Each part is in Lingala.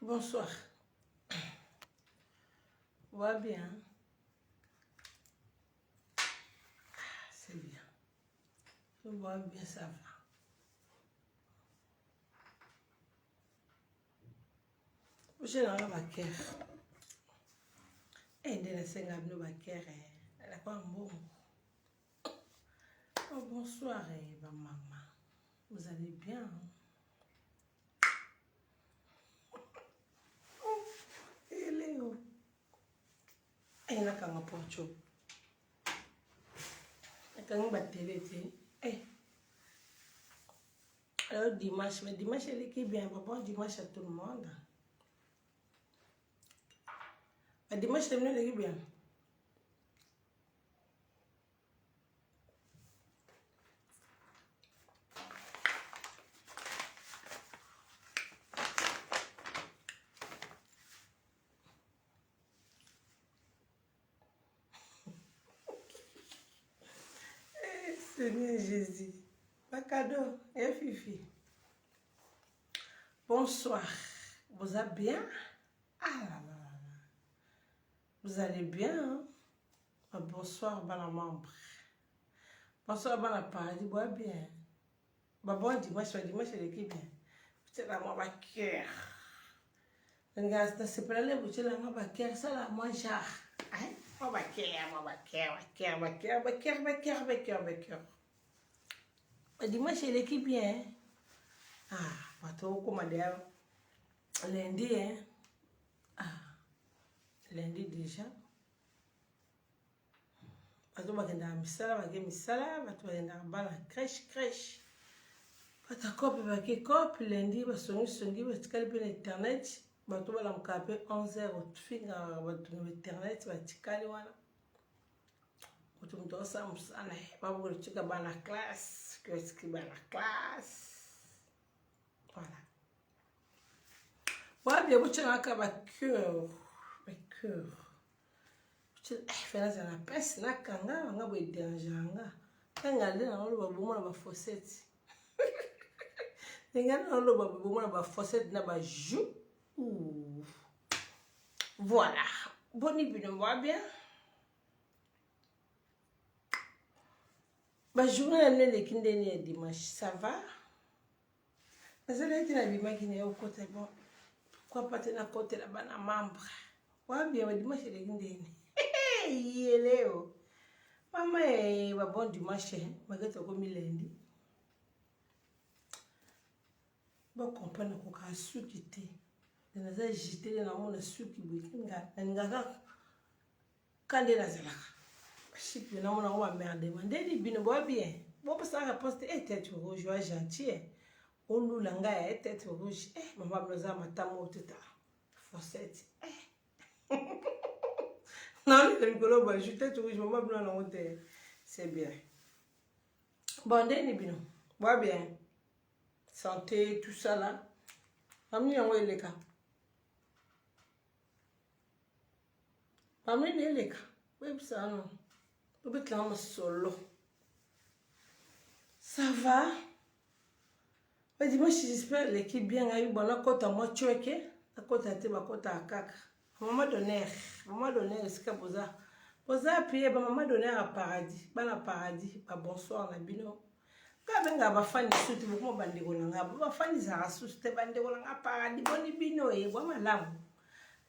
Bonsoir. Va bien. C'est bien. Je vois bien, ça va. Je n'ai pas de cœur. Et de la senga de ma cœur. Elle a pas un bon. Oh, bonsoir, ma maman. Vous allez bien? Elle est où? Elle n'a qu'à m'apporter. Elle n'a qu'à m'apporter. Alors dimanche, mais dimanche elle est qui bien, bon dimanche à tout le monde. Mais dimanche elle est qui bien. Seigneur Jésus, ma cadeau, et Fifi. Bonsoir, vous allez bien? Ah là là là. Vous allez bien? Hein? Bonsoir, bon membre. Bonsoir, bon paradis, bois bien. Bon dimanche, elle est qui bien. C'est là, moi, ma cœur. C'est pas là, vous là, moi, ma cœur, ça là, moi, genre. Hein? Moi, ma cœur. Dimanche, elle est qui bien. Ah, pas trop comme madame. Lundi, hein? Ah, lundi déjà. Bato bakenda misala, bage misala, bato bakenda bana crèche. Bata kope bake kope, lundi basongi batikali pe na internet. Bato balamuka pe 11h otufinga bato na internet batikali wana. Bato muto osala musala, baboko tika bana classe, kioski bana classe. Voilà. Bien, vous avez un cœur. Fais ça la peste, na kanga, on a besoin d'argent. Quand on a besoin de fossette. Quand on a besoin de fossette, on a besoin de voilà. Bonne nuit, va bien. Ma journée est le dimanche, ça va? Mais elle a été la vie qui est au côté bon. Pourquoi pas tenir à côté là-bas na membre? Va bien, dimanche est le Leo. Mama va bon dimanche, magata ko milendi. Ba comprendre ko ka suki te. Na za jité na mona suki bukinga. Ngaka kande na zala. Chic na mona wa merde mandé di bino bo bien. Bo ça réponse tête rouge gentil. Olu langa ya tête rouge. Mama bloza matamo teta. Fossette. Non, le rigolo, je t'ai trouvé, je m'en vais dans l'hôtel. C'est bien. Bon, Denis Bino, va bien. Santé, tout ça là. Mamie, on va les cas. Mamie, les cas. Oui, ça non. On peut te l'amener solo. Ça va? Mais dis-moi, j'espère l'équipe bien a eu bon la côte à moi, tu es que la côte à te, ma côte à caca. Maman donné, est-ce que vous avez payé, maman donné à paradis, à bonsoir, la bino. Quand on a fan de soute, beaucoup de bandits, on a fan de la soute, bandits, on a paradis, boni bino, et bon, ma lame.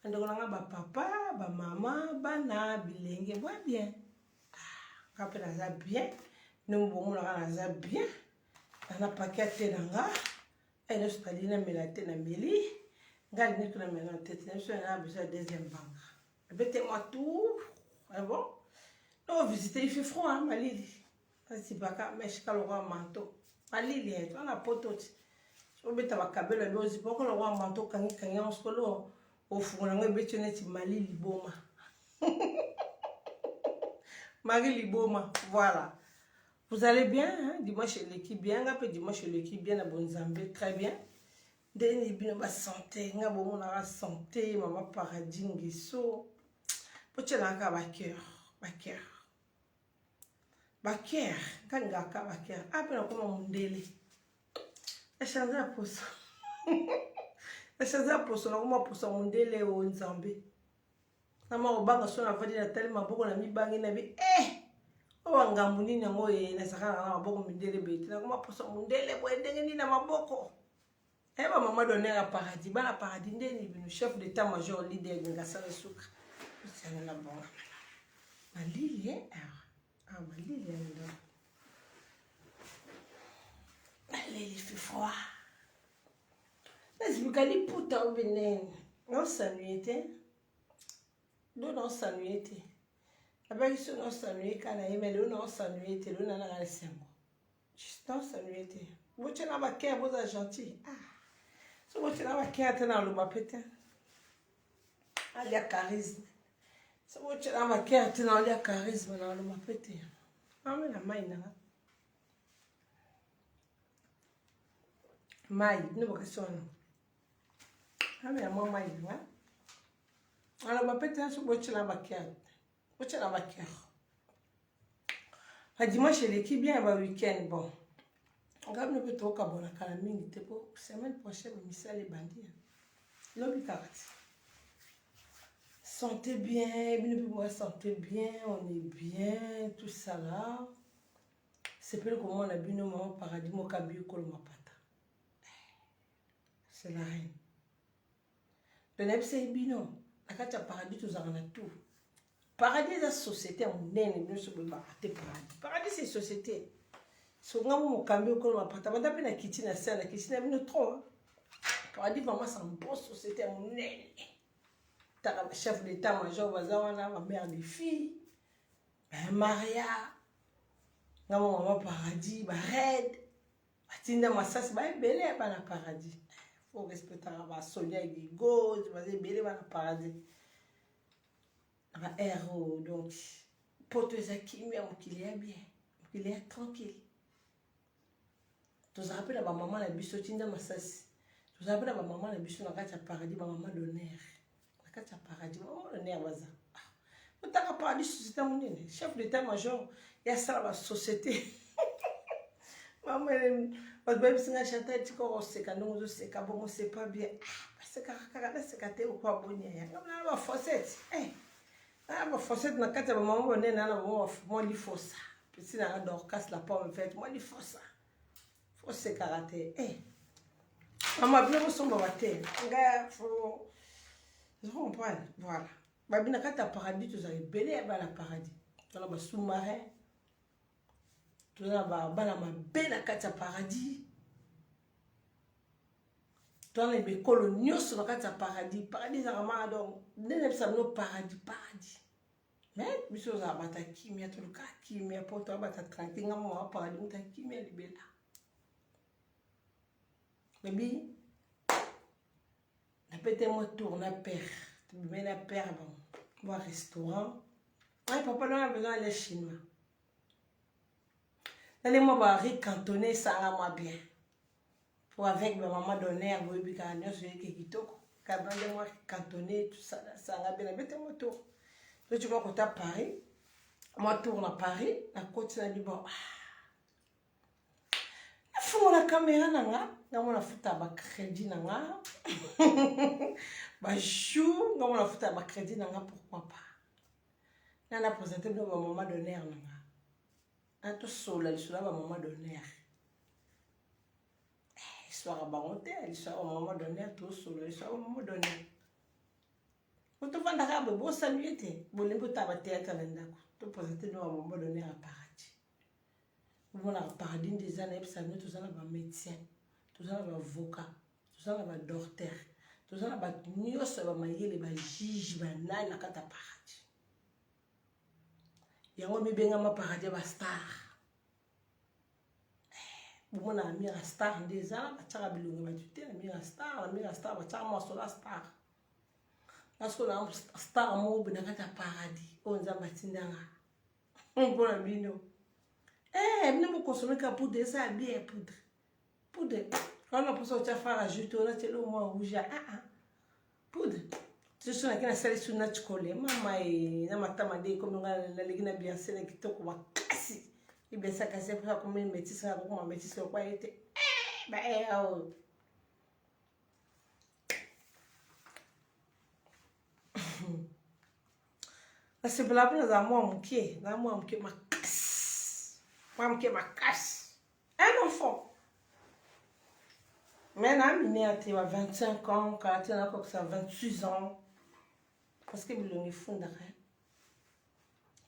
On a papa, maman, bana, bilingue, bois bien. Quand on a bien, nous, on a bien. On a paquet de nanga, et nous, on a mis la tête dans Méli. Regarde, nous avons maintenant tête, nous avons besoin de deuxième banque. Mettez-moi tout. Ah bon? Non, visiter, il fait froid, hein, ma Lili. C'est pas qu'à mettre un manteau. Ma Lili, on a poteau. On met ta cabelle, mais aussi pour qu'on ait un manteau, quand on se colle au fond, on a besoin de ma Lili Boma. Marie Liboma, voilà. Vous allez bien, hein? Dimanche, l'équipe bien, après dimanche, l'équipe bien, la bonne Zambie, très bien. Deni bino ba santé nga bo mona ba santé mama paradis ngiso pochela ka ba cœur kanga ka ba cœur apela comme mondele a changer la pose Chaza poso na kuma poso mondele o nzambe. Na marobanga so na vadi na tali maboko na mibangi na bi o ngambu nini yango na saka na maboko mindele beti na kuma poso mondele bo ndenge nini na maboko. Ba mama donner à paradis, ba na paradis ndeni bino chef d'état major leader ngasa suka. C'est na bon. Malili malili ndo. Allez, il fait froid. Mas bukali puta o benen. Non sanuete. Non sanuete. Avec ce non sanuete kana yeme le non sanuete, le nana la sembo. Juste non sanuete. Vous tu na ba ke boza gentil. So vous tu na ba ke atana lo mapete. Alia charisme. So vous tu na ba ke atana alia charisme na lo mapete. Ame na mai na. Mai, ne ba question. Ame na mai na. Alors ma petite so boche na bakia. Boche na bakia. A dimanche l'équipe bien va week-end bon. On va ne peut toka bona kala mingi te po semaine prochaine misali bandi. Lobi karate. Sentez bien, ne peut pas sentir bien, on est bien, tout ça là. C'est plus comment on a bu nos mamans paradis mo kabio kolo mapata. C'est la reine. Le nebse bino. Akacha paradis tous en a tout. Paradis est la société en nene nous sommes paradis. Paradis c'est société. So ngamu mokambi ko ma pata banda pe na kitchen na sala kitchen na bino trop. Paradis vraiment c'est une bonne société en nene. T'as le chef d'état major bazawana ma mère des filles. Maria. Ngamu maman paradis ba red. Batinda masasi ba belé ba na paradis. Faut respecter la Sonia et Gauze, vas y belé dans le paradis. La héros, donc, pour te dire qu'il est bien, qu'il est tranquille. Tu te rappelles la maman la biso tinda masasi. Tu te rappelles la maman la biso na kati paradis, ma maman d'honneur. Na kati paradis, maman d'honneur baza. Tu t'as paradis société monene, chef d'état-major, il y a ça la société. Maman parce que si on chante tu ko seka ndongo seka bon c'est pas bien parce que kaka seka te ko abonia ya ngam na ba fossette ba fossette na kata ba maman bonne na mo li fossa petit na dor casse la pomme fait moi li fossa fosse karaté maman bien mo somba baté nga fo je comprends voilà ba bina kata paradis tu avez belé ba la paradis tu na ba sous-marin. Tu as bana mabena kati paradis. Tu as les coloniaux sur kati paradis. Paradis à rama donc ne pas no paradis. Mais biso za bata kimia to ka kimia pour toi bata tranquille ngamo paradis ta kimia libela. Baby na pété mo tourner père. Tu mets la père bon. Moi restaurant. Ouais papa on a besoin d'aller chinois. Allez-moi bari cantonner ça là moi bien. Pour avec ma maman d'honneur, vous avez quand même celui qui kitoko. Quand moi cantonner tout ça là bien. Mettez-moi tour. Donc tu vois quand tu à Paris, moi tourne à Paris, la côte na du bon. Na fumo la caméra nanga, na mo na futa ba crédit nanga. Ba chou, na mo na futa ba crédit nanga pourquoi pas. Na na présenté ma maman d'honneur nanga. Un tout seul, elle soit à maman d'honneur. L'histoire à baronté, l'histoire à maman d'honneur, tout seul, l'histoire à maman d'honneur. Vous te vendez à bon saluer, vous ne pouvez pas théâtre à l'endroit. Tu présentez nous à maman d'honneur à paradis. Vous avez un paradis des années, vous avez tous un médecin, tous un avocat, tous un docteur, tous un nios, un juge, un nana, un paradis. Yango mi benga ma paradis ba star. Bumo na mi star ndeza ba tsaka bilungu ba tuté na mi star ba tsaka mo sola star. Parce na star mo bina kata paradis onza batindanga. Bona bino. Mine mo consommer ka poudre ça bien poudre. Poudre. Quand on pense au faire ajouter on a tellement moi rouge poudre. Tu sais que na sali suna chikole mama na matama de comme na legina bien sene kitoko makasi ibesa kasi pour comme métis na ko métis ko kwa ete ba c'est pour la peine à moi moquer, ma casse. Moi ma casse. Un enfant. Maintenant, il est à 25 ans, quand il a 26 ans. Parce que il est fou d'arrêt.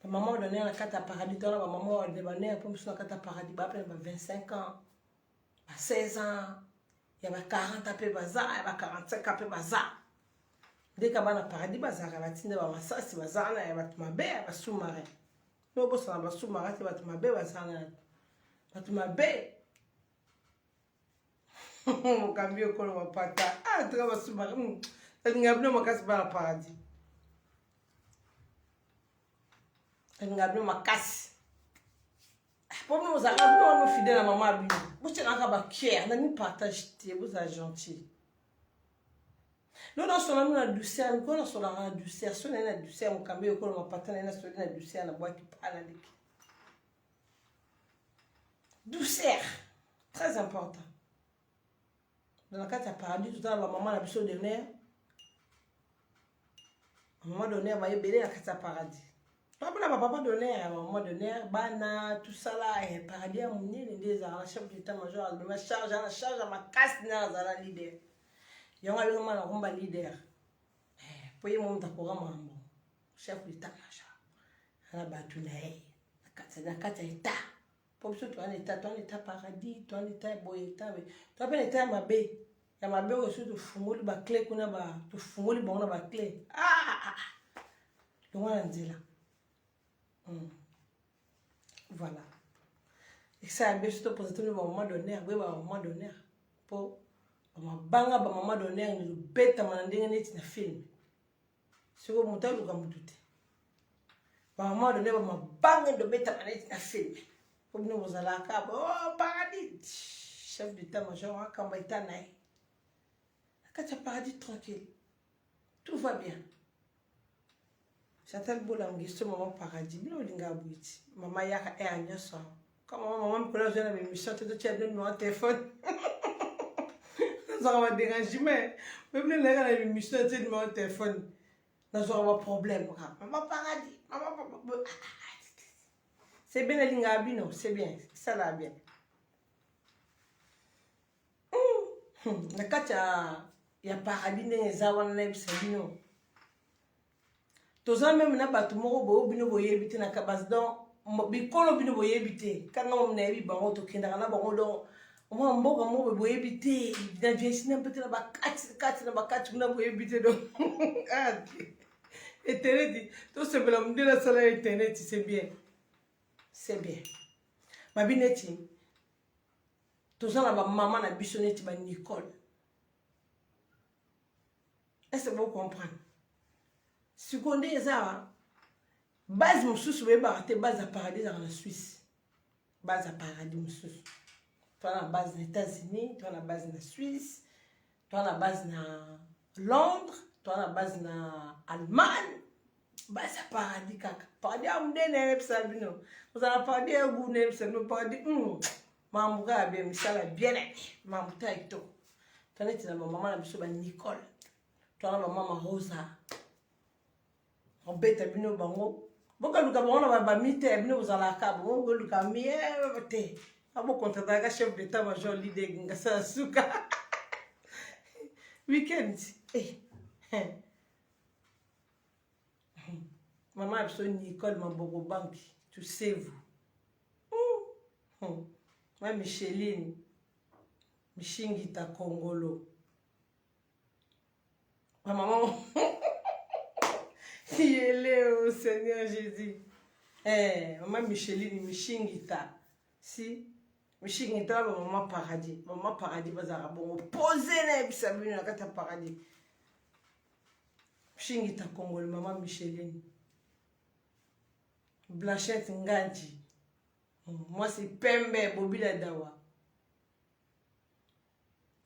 Maman donné la carte à paradis, la maman a demandé pour me la carte à paradis, après 25 ans, 16 ans, il y a 40 à peu bazar, il y a 45 à peu bazar. Dès qu'il y a un paradis, bazar, il y a un massage, il y a un mabé, il y a un sous-marin. Nous, on a un sous-marin, il y a un mabé, bazar, il y a un mabé. On cambie au col, on va pas. Ah, tu vas sous-marin. Il n'y a pas de paradis. Il n'y a pas de casse. Pour nous, vous avez fidèle à maman. Vous êtes un fier, vous avez partagé, vous êtes gentil. Nous, nous sommes dans la douceur, nous sommes dans la douceur. Si on est dans la douceur, on cambie au col, on va pas. On est dans la douceur, on va qui parle. Douceur, très important. Dans le cas de paradis, tout à l'heure, maman a besoin de nerfs. Maman de nerfs va y béler la carte paradis. Papa donné à un moment donné, bana, tout ça là, et paradis à mon nez, les arts, chef d'état-major, ma charge, à ma casse, à la leader. Il y a un homme leader. Puis il monte à programme, chef d'état-major. À la batoune, la carte état. Pour ça, toi, un état paradis, toi, un état beau état. Toi, un état ma baie. Il y a ma baie aussi, tu fous le clé, tu fous le bon clé. Ah! Le monde en dit là. Voilà. Et ça a bien surtout pour un moment donné, oui, un moment donné. Pour banga ba moment donné, nous bête à mon net na film. Si vous montez le gamme douté. Ba moment donné, ma banga de bête à mon net na film. Comme nous vous allez à oh paradis. Chef d'état-major, quand il est naïf. Quand tu as paradis tranquille, tout va bien. Chantal Boulangi, ce moment paradis, bien au Lingabouiti. Maman yaka est en yosso. Comme maman me connaît, j'ai une émission, tu as donné mon téléphone. Ça va déranger, mais même les gens qui ont une émission, tu as donné mon téléphone. Nous avons un problème. Maman paradis, maman. C'est bien le Lingabi, non? C'est bien, ça là bien. Le cas, il y a paradis, il y a zawan, il y a toza même na batu moko bo bino boyebite na kabas donc bikolo bino boyebite kana on na bi bango to kinda na bango donc moi mboka mo boyebite na viesina peut-être ba kati na ba kati na boyebite donc ah internet to se bela mdela sala internet c'est bien ma bineti toza na ba maman na bisoneti ba Nicole. Est-ce que vous comprenez? Si vous connaissez ça, base moussous, vous avez base à paradis dans la Suisse. Base à paradis moussous. Tu as la base des États-Unis, tu as la base de la Suisse, tu as la base de Londres, tu as la base de l'Allemagne. Base à paradis, kaka. Paradis à m'déné, vous avez paradis à vous, vous paradis, mamouka bien, misala bien, mamouta et tout. Tu as la maman, la Nicole. Tu as la maman Rosa. On bête bino bango boka luka bango na ba mite bino bozala ka bongo luka mie te abo contrat ka chef d'état-major leader ngasa suka weekend maman a besoin Nicole Mambogo Bank to save moi Micheline Mishingita Kongolo ma maman Yele au Seigneur Jésus. Maman Micheline Mishingita. Si Mishingita maman paradis. Maman paradis bazara bon poser na bisabino na kata paradis. Mishingita Congolais maman Micheline. Blanchette Nganji. Moi c'est Pembe Bobila Dawa.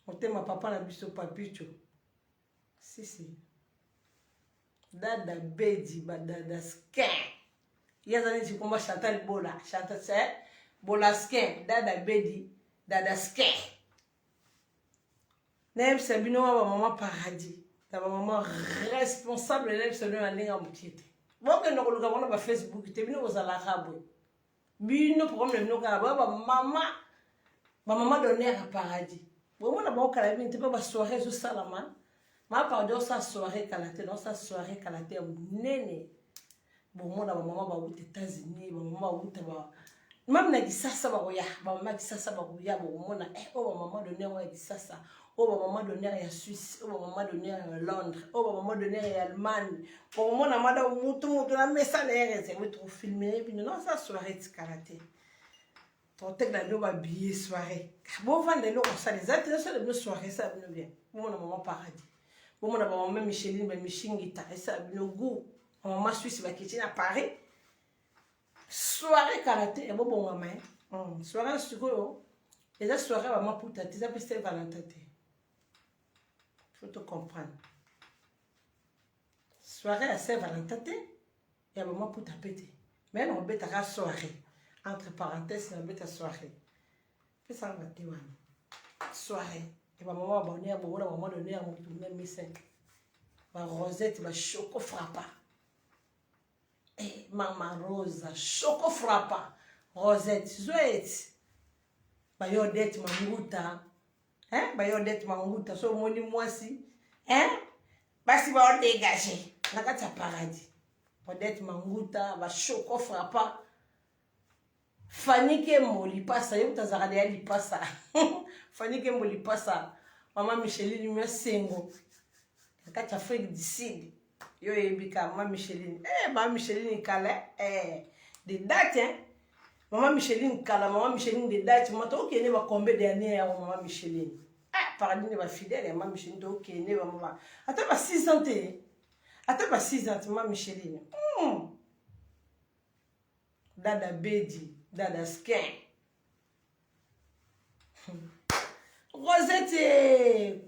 On t'aime papa na biso papicho. Si. Dada Bedi, dada Skin. Yazani tu combat Chantal Bola. Chantal c'est Bola Skin. Dada Bedi, dada Skin. N'aime Sabino, maman paradis. Ta maman responsable, n'aime Sabino, la ligne en moutiette. boke no koluka bona ba Facebook te bino kozala rabwe bino problème bino ka ba mama donner à paradis bon mona ba okala bino te ba soirée zo salama ma pardon sa soirée kalate non sa soirée kalate nene bon mona ba mama ba aux États-Unis ba mama ba ba même na disasa ba koya ba mama disasa ba koya bon mona oh ba mama donner wa disasa oh ba mama donner ya Suisse oh ba mama donner ya Londres oh ba mama donner ya Allemagne bon mona mada mutu na mesa na RS vous trop filmer puis non ça soirée kalate ton tek la do ba billet soirée bon vendre le on ça les autres ça le soirée ça bien mona maman paradis bon mona ba maman Micheline ba Michingita ça le goût maman Suisse ba kitchen à Paris soirée karaté et bon maman soirée sikoyo et la soirée maman puta tu as passé Valentin faut te comprendre soirée à Saint-Valentin et maman puta pété mais on bête à soirée entre parenthèses on bête à soirée fait ça va te wana soirée et maman bonne à bon maman donner à mon tourner mes 5 ba rosette ba choco frappa. Eh, Mama Rosa, choco frappa, Rosette, Zoet, Bayodette Manguta, Bayodette Manguta, so moni moi si, Basi ba dégagé, la cata paradis, Bayodette Manguta, ba choco frappa, Fanny Kembo li passa, yo tazarade li passa, Fanny Kembo li passa, Maman Micheline me sengo, la cata Afrique du Sud. Yo ebika maman Micheline maman Micheline kala des dates maman Micheline kala maman Micheline des dates moto OK ne va combien d'années à maman Micheline paradis ne va fidèle maman Micheline OK ne va maman attends pas 6 ans attends pas 6 ans maman Micheline dada bedi dada skin Rosette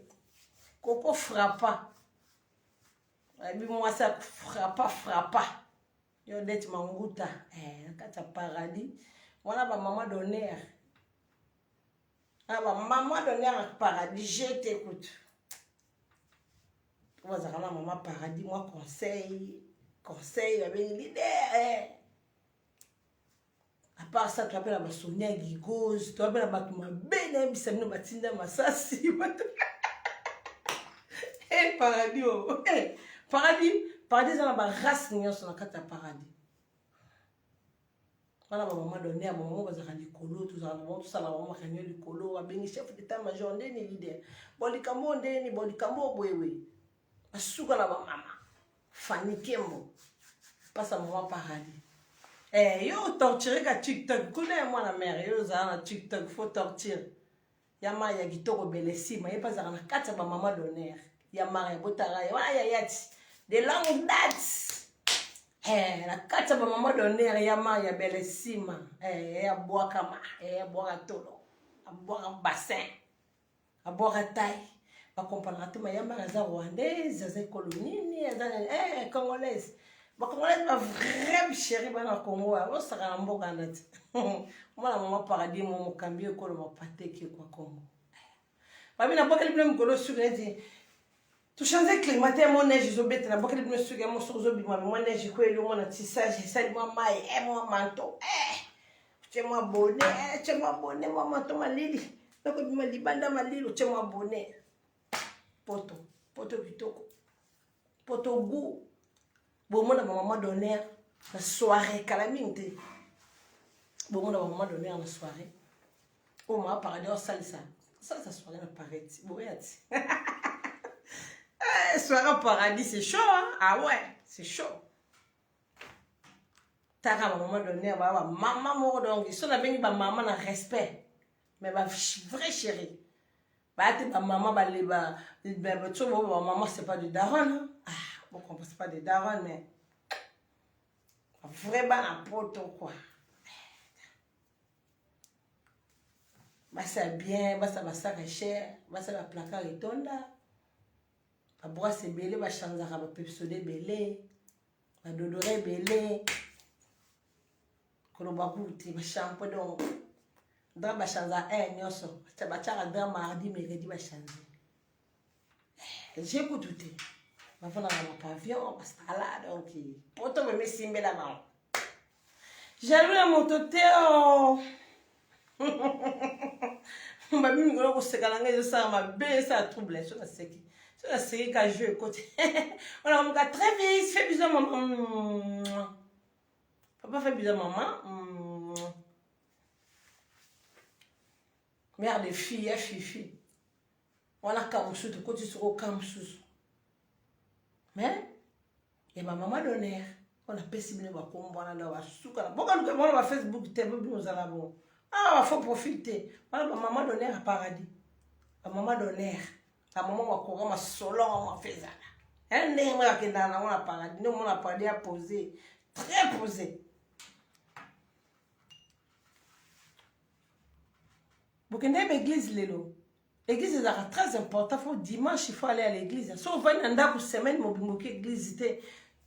coco frappa. Moi ça frappa. Yo dette manguta. Kata paradis. Voilà ba maman d'honneur. Ah ba maman d'honneur paradis, je t'écoute. Tu vois ça maman paradis moi conseil avec leader. À part ça tu appelles la Sonia Gigose, tu appelles la ma bene bisano batinda masasi. Paradis oh. Paradis dans la race n'y a sur la carte paradis. Voilà ma maman donné à mon maman bazaka likolo tout ça la maman kanyo likolo a bengi chef d'état-major ndeni leader. Bolikambo ndeni bolikambo bwewe. Asuka la maman. Fanny Kembo. Passe à maman paradis. Yo torturer ka TikTok. Connais moi la mère yo za na TikTok faut torturer. Yama ya gitoko belesi ma yepa za na carte ba maman donner. Yamare botara yati de longue date la carte ba maman donner yama ya belesima ya boaka ma boaka tolo a boaka bassin a boaka taille ba comprendre te ma yama za rwandaise za colonie za congolaise ba congolaise ba vrai chérie ba na Congo o saka mboka ndati mwana maman paradis mo kambie ko lo pateke kwa Congo ba bina boka le même golo sur dit tu changes climaté mon neige zo bête na bakali me suga mo sozo bi moi neige ko elo mona tissage ça moi mai moi manteau tu moi bonnet tu moi bonnet moi manteau malili donc bi malibanda malili tu moi bonnet poto kitoko poto goût bon mona maman donner la soirée calamité bon mona maman donner la soirée oh ma paradis salsa ça soirée na paradis bon yati soirée paradis, c'est chaud, hein? Ah ouais, c'est chaud. T'as à un moment donné, maman mort donc, si on a bien maman n'a respect, mais ma vraie chérie, maman maman c'est pas de daron, ah, bon c'est pas de daron, mais vraiment n'importe quoi. Bah ça bien, bah ça va ça cher, bah ça va placard et tonda. Ba brosse belé ba chanzaka ba pepsode belé ba dodore belé kono ba buti ba shampoo donc da ba chanza nyoso ba tchaka da mardi mercredi ba chanza j'ai tout douté bavanda na pavillon basala donc poto me simbela ba jaloux na moto te o babi mikolo koseka nga ezosala mabe esala trouble so naseki ka jeu ekote wana moka très vite fais bisous maman papa fait bisous maman mère de fille fifi wana kamusu tokoti soko kamususu mais et ma maman d'honneur on a pesi bino bakombo wana na basuka na boka luka mona ba Facebook te bo bino zala bon ah faut profiter wana ba maman d'honneur à paradis ba maman d'honneur ta maman wa ko ma solo ma fezala elle n'est pas kenda na wana paradis no mona paradis à poser très posé bokende l'église lelo. L'église est très important. Faut dimanche, il faut aller à l'église. Si on va une semaine,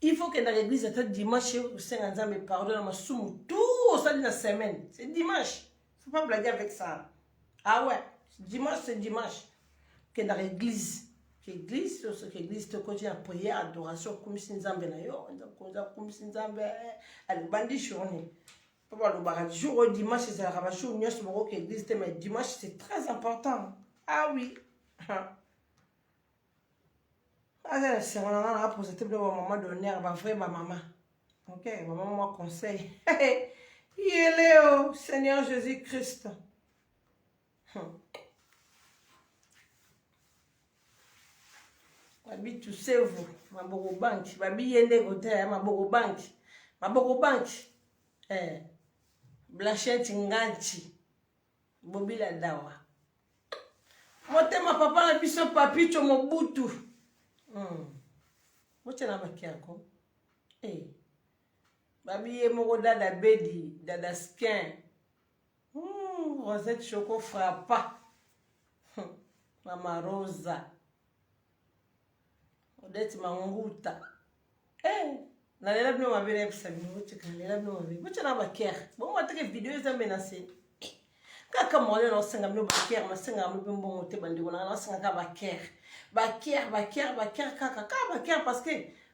il faut que dans l'église, dimanche, mes pardon, ma somme, tout ça de la semaine. C'est dimanche. Il ne faut pas blaguer avec ça. Ah ouais, dimanche, c'est dimanche. Que dans l'église. L'église, c'est l'église, tu continues à prier, adoration, comme si nous avons comme si nous avons allez, bandi journée. Le jour dimanche, c'est la rabachou, mais dimanche, c'est très important. Ah oui. Ah, c'est on a posé de maman d'honneur, ma vraie maman. Ok, maman moi conseille. Il est là, Seigneur Jésus-Christ. Babi tu sais vous, ma boko bank, babi yende côté, ma boko bank. Ma boko bank. Blanchette Nganchi. Bobi la dawa. Motema papa na biso papicho mobutu. Moche na makiako. Babi ye moko dada bedi, dada skin. Rosette choco frappa. Mama Rosa. Odette manguta. Na lela bino mabele episa bino moche kana lela bino mabele. Moche na makiako. Bon wateke video eza menacé. Kaka mole no senga mino bakier masenga mino mbongo te bandiko na senga ka bakier kaka bakier parce que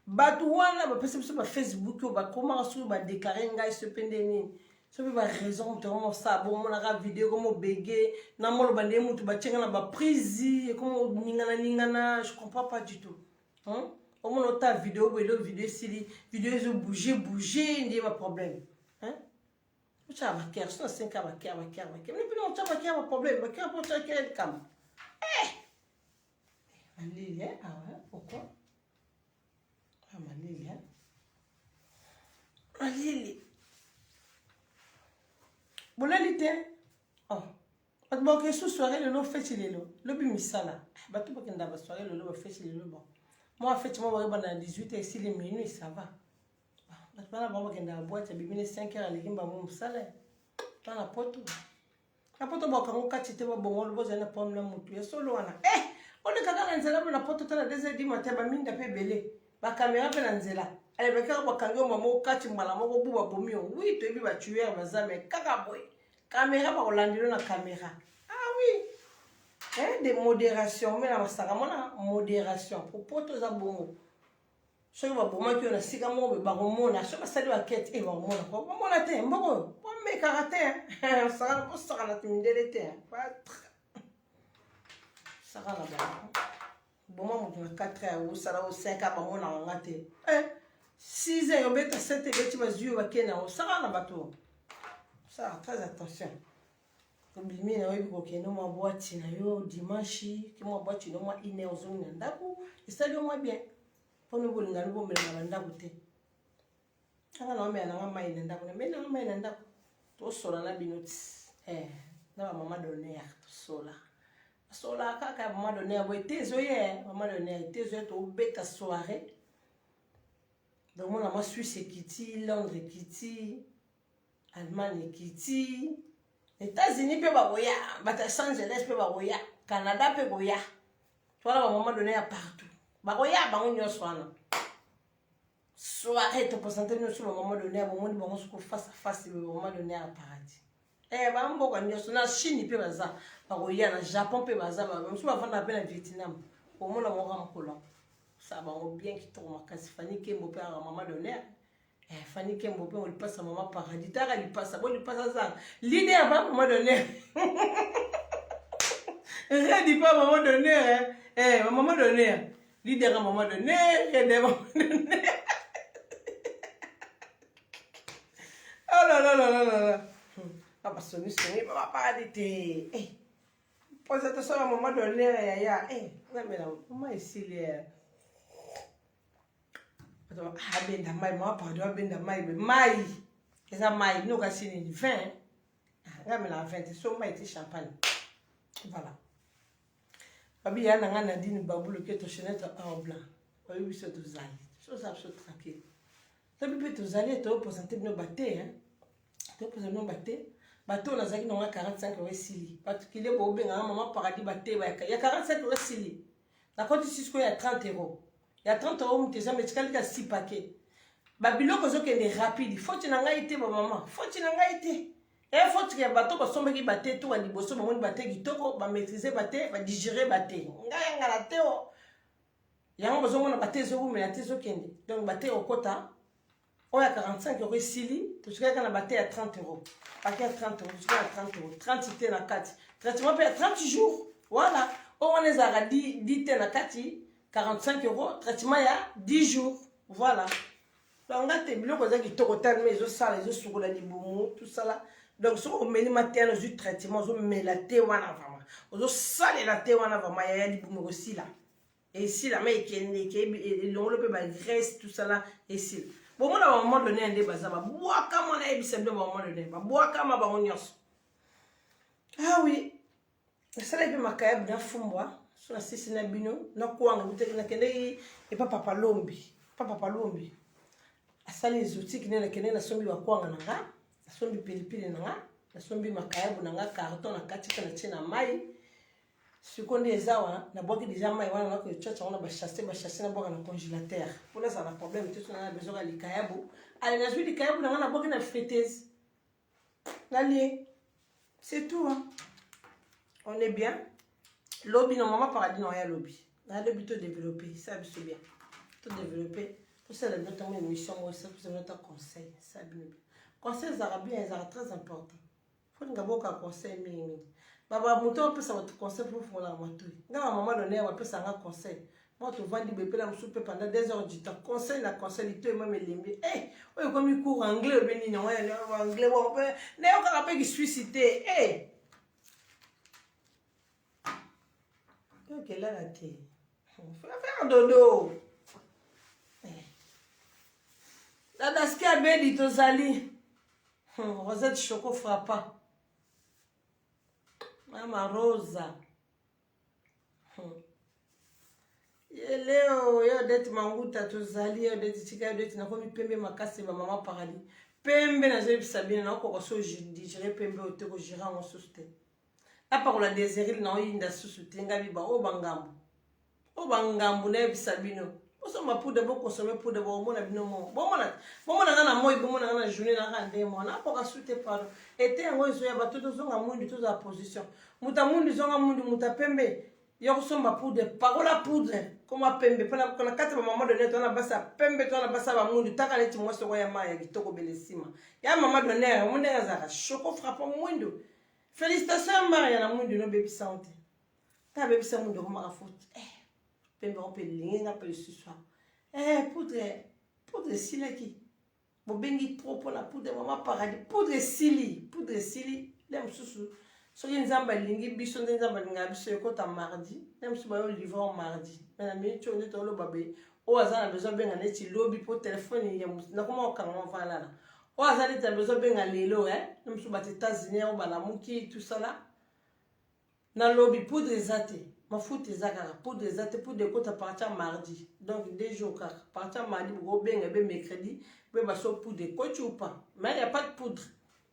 batu wana ba pesa ba Facebook ba comment sur ba déclarer ngai se pendeni so ba raison te mo sa bon mona ka vidéo comme bégué na molo bande mutu ba tchenga na ba prise comme ningana je comprends pas du tout hein au moins ta vidéo vidéo sili vidéo zo bouger ndi ba problème hein. Tu as un cœur, c'est un cœur. Mais puis non, tu as un problème. Tu as un cœur. Lily, ah ouais, pourquoi? Ah, ma Lily, hein? Ah, Lily. Bon, là, l'été. Oh. Bon, que ce soirée, le lot fait chez les lots. Le bimisala. Bah, tout le monde a soirée, le lot fait chez les lots. Bon. Moi, en fait, moi, je vais dans 18 et si les minuit, ça va. Bana baba kenda boîte bibine 5h alikimba mu salaire tana poto apoto boka ngokati te babongo loboza na pomla mutu ya solo wana on kaka na nzela na poto tana 2h du matin ba minda pe belé ba caméra pe na nzela ale beka ba kango mama okati mbala moko buba bomio oui to bi ba tuer bazame kaka boy caméra ba olandilo na caméra ah oui de modération mais na masaka mona modération pour poto za bongo. Je vais vous montrer que si vous avez un je vais saluer la quête et vous montrer. Vous montrer, vous me caractère. Ça va ça va une délété. Ça va là-bas. Bon moi on 4 heures ou ça là au 5 à bon on a raté. 6 heures on met 7 heures tu vas jouer avec na ça va là-bas tout. Ça très attention. Comme bimi na webi ko keno ma boîte na yo dimanche, que moi boîte no moi ine ozonga ndako. Et ça lui moi bien. Pour nous voulons nous bomber la banda goûter. Anga na me na mai na ndako me na mai na ndako. To sola na binoti. Na maman d'honneur to sola. Sola kaka maman d'honneur bo tezo ye maman d'honneur tezo to beta soirée. Donc mon ama Suisse kiti, Londres kiti, Allemagne kiti, États-Unis pe ba boya, Los Angeles pe ba boya, Canada pe boya. Voilà maman d'honneur partout. Baroya bango nyonso wana soirée to présenter nous sur le moment donné à moment bango soko face à face le moment donné à paradis ba mboka nyonso na Chine pe baza baroya na Japon pe baza ba mso ba vanda pe na Vietnam au monde mo ramkola Ça va bien qui tombe ma casse. Fanny Kembo père à maman d'honneur. Fanny Kembo père on lui passe à maman paradis. Tara lui passe à bon lui passe à ça. L'idée à maman d'honneur. Rien dit pas maman d'honneur. Maman d'honneur. L'idée à maman d'honneur. Rien de maman d'honneur. Oh là là là là là là. Ah bah sonner, maman paradis. Pose attention à maman d'honneur. Non mais là, maman ici les. Abenda mai ma pardon abenda mai mai eza mai no ka sini vin ngame la vin so mai ti champagne voilà babi ya na ngana dini babulo ke to chenette en blanc babi biso to zali so ça so tranquille to bibi to zali to présenter no baté hein to présenter no baté bato na zaki no 45 euros sili particulier bo benga maman paradis baté ba ya 45 euros sili na côté Cisco ya 30 euros. Il y a 30 euros, tu as 6 paquets. Babilo kozo kende rapide. Faut tu n'as été maman. Faut tu n'as été. Et faut tu y a bateau parce que bateau tout à liboso maman bateau qui toko ba maîtriser bateau ba digérer bateau. Nga la teo. Yango besoin mona bateau zo mais la tezo kende. Donc bateau au quota. On a 45 euros sili. Tu sais quand la bateau à 30 euros. Paquet à 30 euros. Tu à 30 euros. 30 c'était la 4. Traitement paye 30 jours. Voilà. On les a 10 ten à 4. 45 euros, traitement il y a 10 jours. Voilà. Donc, là, tu as dit que tu as tout ça là. Donc, si on met les matins dans le traitement, on met la thé vraiment. On sale la thé vraiment. Il y a des boumous aussi là. Et ici, là, mais il y a la graisse, tout ça là. Et ici. Bon, moi, à un moment donné, un débat, ça va. Bois comme on a eu, à un moment donné. Bois comme on a eu. Ah oui. Ça là, il y a ma caille bien fumbois. So na sisi na bino na kuanga buteki na kende e papa lombi asali exotique ne na kende na sombi wa kuanga na nga na sombi pilipili na nga na sombi makayabu na nga carton na katika na chena mai sikondi ezawa na boki déjà mai wana na ko chocha wana ba chasser na boka na congélateur pour ça na problème tout na besoin ali kayabu ali na juli kayabu na nga na boki na friteuse na lié c'est tout hein. On est bien. Lobby, normalement, paradis, non, il y a lobby. Il y a lobby tout développé, ça, c'est bien. Tout développé. Tout ça, c'est notre émission, c'est notre conseil. Ça, bien. Conseil arabien, c'est très important. Il faut que vous ayez un conseil. Baba, mon peut ça votre conseil pour faire la moto. Quand à un moment donné, on peut ça un conseil. Moi, tu vas dire, bébé, la soupe pendant 2 heures du temps. Conseil, la conseil, il te même l'éliminer. Eh, oui, comme il court anglais, il y a un anglais, on peut. Il y a un rappel qui suis cité. Eh! Ok, là, la thé. Faut faire un dodo. La daske a bedi tozali. Rosette choco frappa. Mama Rosa. Leo, yo deti manguta tozali, yo deti chika, yo deti nakomi pembe makasi ba mama paradis. Pembe na zebi sabine na ko so digérer pembe o te ko gira en soste. La parole désirée na oyinda susu tenga biba o bangambu. O bangambu na bisabino. O so ma poudre bo consommer poudre bo mona bino mo. Bo mona na moi bo mona na journée na rande mo na poka sute paro. Ete ngo zo ya batuto zonga mundu to za position. Muta mundu zonga mundu muta pembe. Yo so ma poudre parola poudre. Comme pembe pona kona kata maman donné to na basa pembe to na basa ba mundu taka leti mo so ya maya kitoko belesima. Ya maman donné mundu ngazaka choco frappant mundu. Félicitations Maria na mundu no baby santé. Ta baby sa mundu ko maka faute. Pembe on peut linga pe ce soir. Poudre sili qui. Bo bengi trop pour la poudre maman paradis. Poudre sili, lem susu. So yin zamba lingi biso nzamba linga biso ko ta mardi. Lem su ba yo livre mardi. Mais na mi cho ne to lo babe. O azana besoin benga neti lobby pour téléphone ya na ko ka ngwa fala na. O azali ta besoin benga lelo lem su ba États-Unis o ba la muki tout ça là. Na lobby poudre zate. Ma foute ezakara poudre zate poudre kota partir mardi. Donc 2 jours car partir mardi bo benga be mercredi be ba so poudre ko tu pas. Mais il y a pas de poudre.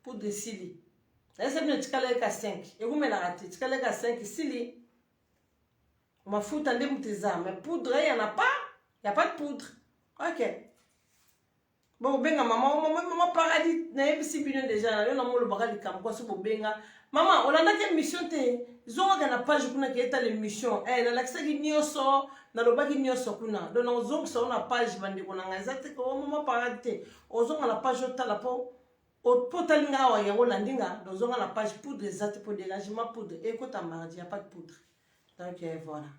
Poudre sili. Là c'est bien tikala ka 5. Et vous me la raté tikala ka 5 sili. Ma foute ande muteza mais poudre il y en a pas. Il y a pas de poudre. OK. bon benga maman paradis na yebisi bino déjà yo na molo bakali kam kwa so benga maman on a une mission te zonga na page kuna ke eta l'émission na lakisaki nyoso na lobaki nyoso kuna donc na zonga so na page bande ko na ngazate ko maman paradis te ozonga na page otala po talinga wa yango landinga donc zonga na page poudre exacte pour dégagement poudre et ko ta mardi y a pas de poudre donc voilà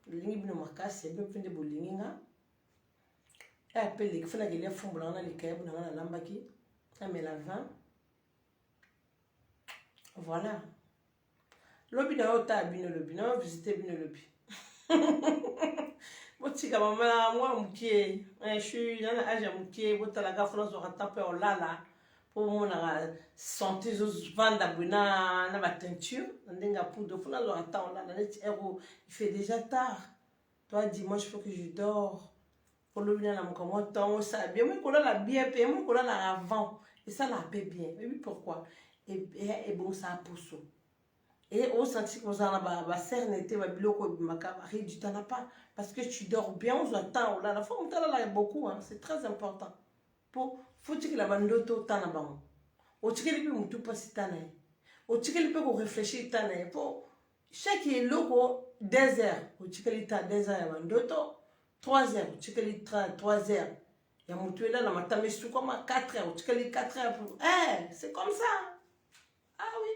lingi bino makasi bien pende bolinga appelle fana gelia fumbola na likayebu na lambaki amela vin voilà lobi na ota bino lobi na visiter bino lobi botika mama moi mukie je suis dans l'âge mukie botala ka fona zo ratape olala pour mona santé zo vanda buna na ba teinture ndenga poudre fona zo rata olala net ero il fait déjà tard toi dimanche il faut que je dors pour le bien na comment temps ça bien moi kola la bien paye moi kola la avant et ça la paie bien mais oui pourquoi et bon ça pousse et on sentit que ça na ba cernete ba biloko bimaka ba du temps n'a pas parce que tu dors bien on attend là la fois on t'a là beaucoup hein c'est très important pour faut que la bandoto tana bango o tikeli pe mutu pasi tana o tikeli pe ko réfléchir tana pour chaque loko 2 heures o tikeli ta 2 heures bandoto 3 heures, tu peux les 3 heures. Il y a mon tué là, ma tame sous comme à 4 heures, tu peux les 4 heures. C'est comme ça. Ah oui.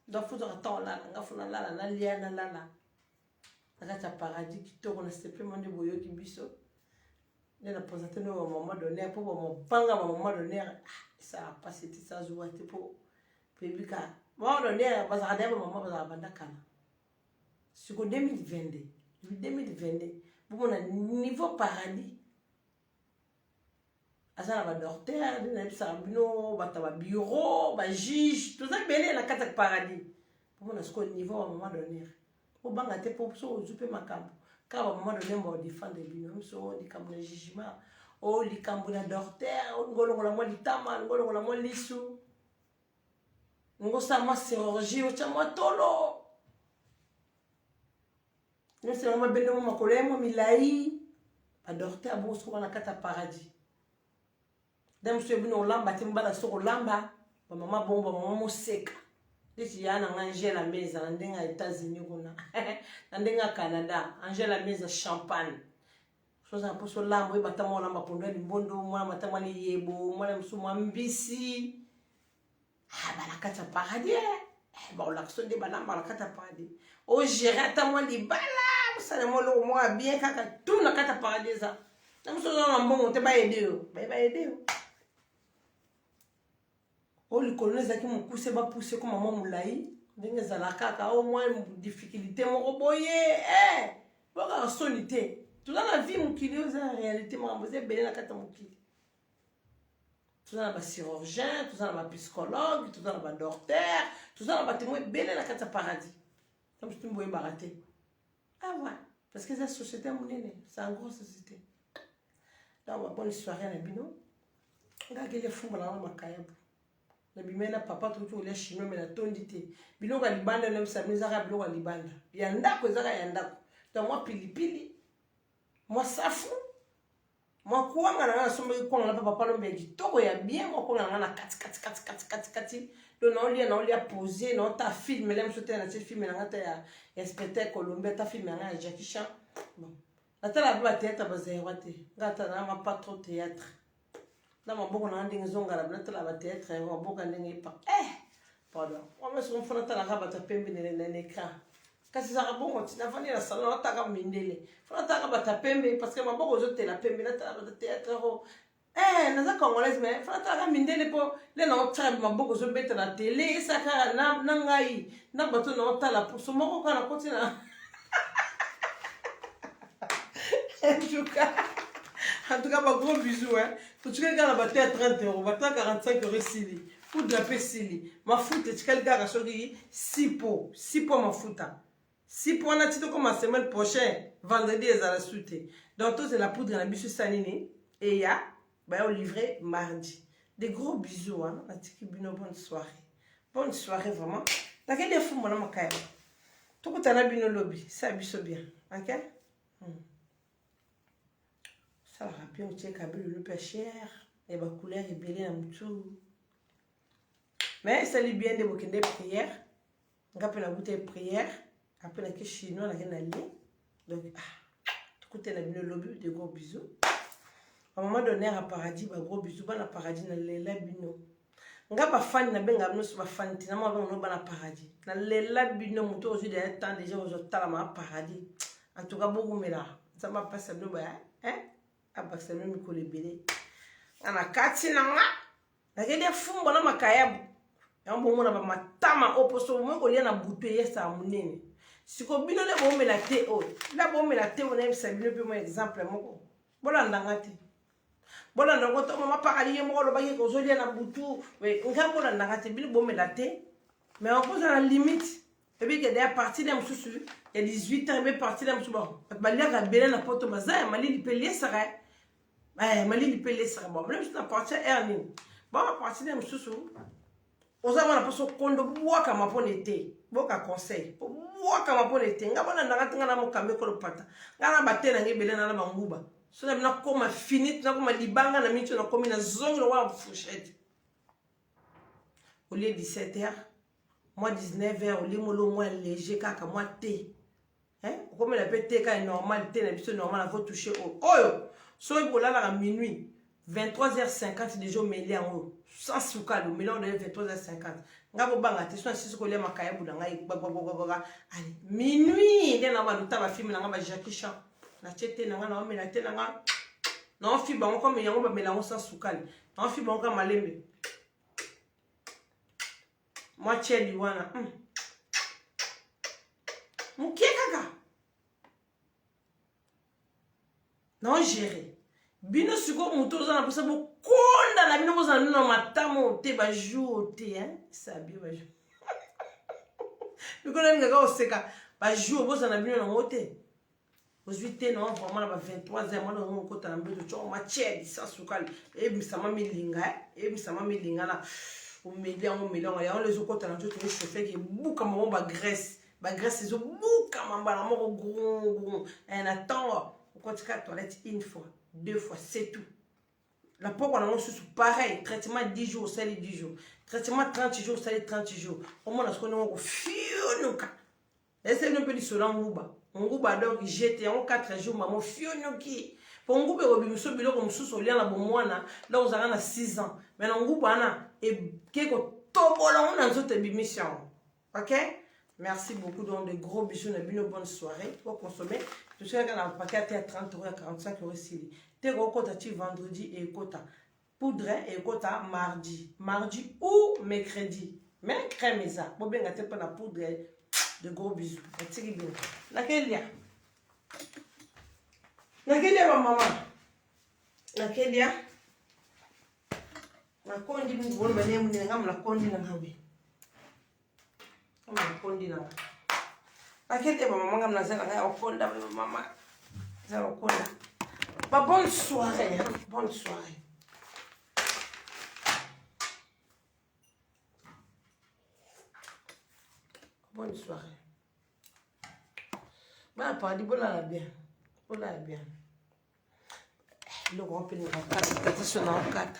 Donc, il faut attendre là, il faut là, là, là, là. Là, tu paradis qui tourne, on ne plus mon déboyo qui biso. Il a présenté nous à un moment donné, pour mon panga à un moment donné, ça a pas été ça, je vois, pour public. À un moment donné, on va regarder un moment, on va regarder. Sur 2022. 2022. Bon, on a niveau paradis. Asa na docteur, na sabino, ba bureau, ba juge, tout ça belé na kata paradis. Bon, on a ce niveau à un moment donné. Au banga te pour so zupe makambo. Ka à un moment donné mo défendre bino so di kambo na jugement. O li kambo na docteur, ngolo la mo litama, ngolo la mo lisu. Ngo sa ma chirurgie o chama tolo. Nous sommes en train de me coller, moi, milai, à dorter à bout sur la cata paradis. D'un monsieur venu au lamba, timba la sur au lamba, maman bomba, maman sec. Dès y a un angèle à mesa, un dingue à États-Unis, un dingue à Canada, angèle à mesa champagne. Chose un peu sur lamba, oui, batamo lamba pour nous, bondo, moi, matama li yebo, moi, la msou, moi, mbisi. Ah, bah, la cata paradis, bon, l'action de banamba, la cata paradis. Oh, j'irai à moi, les balles. Ça ne m'a moi bien kaka tout na kata paradis ça. Na muso na mbongo te ba aider yo. Ba aider yo. O li colonise ki mo pousser ba pousser comme maman moulai. Ndenge za la kaka au moins difficulté mo roboyer. Boka solité. Tout dans la vie mon kili en réalité mo mboze belé na kata mo kili. Tout dans ba chirurgien, tout dans ba psychologue, tout dans ba docteur, tout dans ba témoin belé na kata paradis. Comme je te mboye baraté. Ah ouais, parce que cette société, c'est une grosse société. Donc, ma bonne soirée à Bino. Regardez les fous, là, ma caillou. Le bimena papa, tout le chinois, mais la tondité. Bino, la libanda, même sa mise à rablo, la libanda. Yanda, kozara, yanda. Donc, moi, pili, moi, safou. Moi, quoi, on a somme qu'on a papa, le mec, toko, ya bien, moi, qu'on a kati. Donc, on lui a posé, on t'a filmé, même si tu as filmé, on t'a inspecteur Colombia, t'as filmé, on a Jackie Chan. Bon. Là, tu as la théâtre, là, tu n'as pas trop de théâtre. Là, on a des gens qui ont la théâtre, on a des gens pardon. On a souvent fait la rabat à pembe dans l'écran. Quand c'est ça, bon, tu n'as pas la salon, on t'a mindélé. Faut la rabat à pembe, parce que ma bonne aux autres, la pembe, là, tu as la théâtre. Naza congolaise mais fata mindele po le na otra maboko zo beta na télé ça kara na ngai na bato na otala pour so moko kana koti na en tout cas ba gros bisous hein pour tu gars ba à 30 euros ba 45 euros sili pour de la pesili ma foute tu quel gars soki 6 pots ma futa 6 pots na tito comme la semaine prochaine vendredi et à la suite donc tout c'est la poudre na bisu sanini et ya bah, on livrait mardi. Des gros bisous, hein. Bonne soirée. Bonne soirée, vraiment. T'as quel défaut, mon homme, quand même. Tout le monde a bien lobby. Ça, bien. Ok? Ça va bien au tchèque, le peu cher. Et ma couleur est belle dans tout. Mais ça lui bien de beaucoup de prières. On a la bouteille de prière. Après, on a chinois, on a allé. Donc, écoutez, on a bien le lobby, de gros bisous. À un moment donné, à paradis, gros bisous, à paradis, on a les bino. On a pas fan, on a bien gagné sur ma fan, on a bien gagné paradis. On a les bino, on a aujourd'hui des temps déjà aux autres paradis. En tout cas, beaucoup mais là, ça m'a passé le bas, hein? À passer le micro les bébés. On a quatre nanga. On a des fous, on a ma caillab. Et on a ma tama opposé au moins qu'on y a bouteille ça à mon nez. Si qu'on bino les bons mais la thé oh, la bombe la thé on aime ça bino peu mon exemple mon. Voilà ndangati. Voilà ndangoti maman paradis mo lo baye ko zoli na butu. Oui, on a voilà ndangati bino bombe la thé. Mais on pose à la limite. Et puis que à partir d'un sous il y a 18 ans mais partir d'un sous bon. Ba lia ka bela na poto maza mali li pelier ça. Mali li pelier ça bon. Même si na partir erning. Bon à partir d'un sous on a pas so kondo bois kama pour l'été. Boka conseil. Bois kama pour l'été. Nga bona ndanga tinga na mokambe ko pata. Nga na batena ngi belena na manguba. So na bina koma finite na koma libanga na mitu na komi na zongi wa fourchette. Au lieu 17h, moi 19h, au lieu molo moins léger kaka moi thé. Hein? Comme la pété quand normal thé na biso normal faut toucher au. Oyo. So il là à minuit. 23h50 déjà mêlé en haut. Sans souka, le mélange de 23h50. Ngabo banga, tu sais, si ce que les makaya boudanga, allez, minuit, il y a un tabac film, il y a Jackie Chan. La tête, il y a un homme, la tête, non, fibre, on comme il y a un mélange sans souka. Non, fibre, on comme malembe. Moi, tiens, du wana. Mouké kaka. Non, géré. Bino suko muto za na posa bo konda na bino boza no matamo te ba jour te hein ça bien ba jour biko na ngaka oseka ba jour boza na bino na mote aujourd'hui te non vraiment na ba 23h moi no ko ta na mbeto cho ma chedi sa sukali e bisama milinga na o melia ya on les okota na tout chauffeur qui buka mo ba graisse zo buka mamba na mo gros un attend quand tu vas toilette une fois 2 fois, c'est tout. La peau, on a pareil. Traitement 10 jours, c'est les 10 jours. Traitement 30 jours, c'est les 30 jours. Au moins, on a fionuka. Laissez nous petit solan nguba. On nguba donc jeté en 4 jours, maman fionuki. Pour nguba, on a mis bilo comme sous lien la bomwana. Là, on a 6 ans. Mais on nguba, on a et quelque tobola, on a une autre émission. Ok? Merci beaucoup. Donc, de gros bisous. Une bonne soirée. Pour consommer. Je sais qu'on a un paquet à 30 € à 45 € ici. Tu kota vendredi et kota. Poudre et kota mardi. Mardi ou mercredi. Mais crème ça. Bon, bien, tu as la poudre. De gros bisous. Laquelle y a? Laquelle y a, ma maman? Laquelle y a? La condi, nous voulons venir, nous avons la condi dans la vie. Laquelle est ma maman? Nous avons la maman. Nous avons la bonne soirée. Bonne soirée. Bonne soirée. Bah, pas dit, bon, là, bien. Bon, là, bien. Le grand pénis en 4.